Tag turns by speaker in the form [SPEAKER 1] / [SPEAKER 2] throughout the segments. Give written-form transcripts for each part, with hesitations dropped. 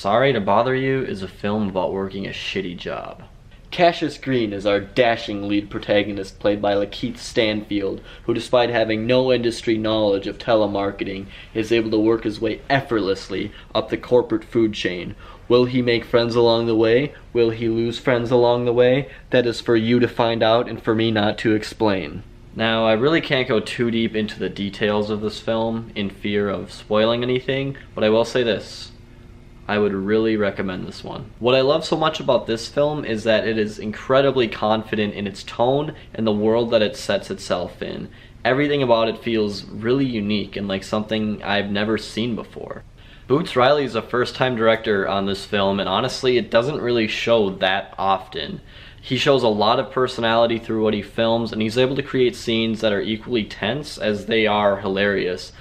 [SPEAKER 1] Sorry to Bother You is a film about working a shitty job. Cassius Green is our dashing lead protagonist, played by Lakeith Stanfield, who despite having no industry knowledge of telemarketing, is able to work his way effortlessly up the corporate food chain. Will he make friends along the way? Will he lose friends along the way? That is for you to find out and for me not to explain. Now, I really can't go too deep into the details of this film in fear of spoiling anything, but I will say this. I would really recommend this one. What I love so much about this film is that it is incredibly confident in its tone and the world that it sets itself in. Everything about it feels really unique and like something I've never seen before. Boots Riley is a first-time director on this film, and honestly, it doesn't really show that often. He shows a lot of personality through what he films, and he's able to create scenes that are equally tense as they are hilarious.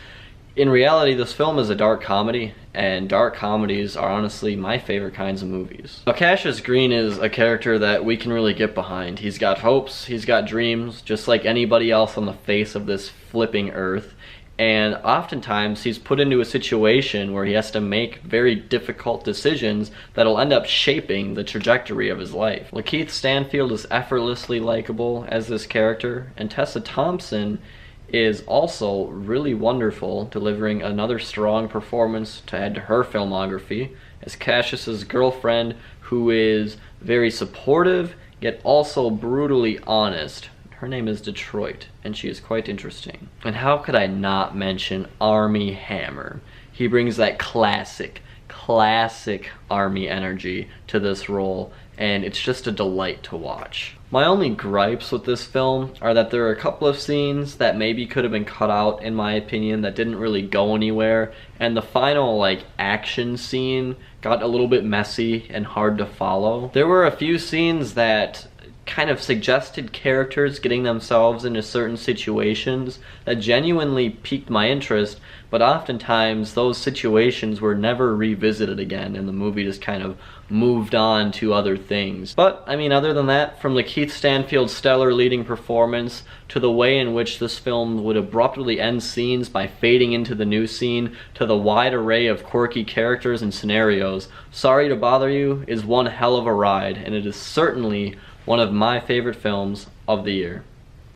[SPEAKER 1] In reality, this film is a dark comedy, and dark comedies are honestly my favorite kinds of movies. Now, Cassius Green is a character that we can really get behind. He's got hopes, he's got dreams, just like anybody else on the face of this flipping earth, and oftentimes he's put into a situation where he has to make very difficult decisions that'll end up shaping the trajectory of his life. Lakeith Stanfield is effortlessly likable as this character, and Tessa Thompson is also really wonderful, delivering another strong performance to add to her filmography as Cassius's girlfriend, who is very supportive yet also brutally honest. Her name is Detroit, and she is quite interesting. And how could I not mention Armie Hammer? He brings that classic Armie energy to this role, and it's just a delight to watch. My only gripes with this film are that there are a couple of scenes that maybe could have been cut out, in my opinion, that didn't really go anywhere, and the final action scene got a little bit messy and hard to follow. There were a few scenes that kind of suggested characters getting themselves into certain situations that genuinely piqued my interest, but oftentimes those situations were never revisited again and the movie just kind of moved on to other things. But I mean, other than that, from Lakeith Stanfield's stellar leading performance to the way in which this film would abruptly end scenes by fading into the new scene to the wide array of quirky characters and scenarios, Sorry to Bother You is one hell of a ride, and it is certainly one of my favorite films of the year.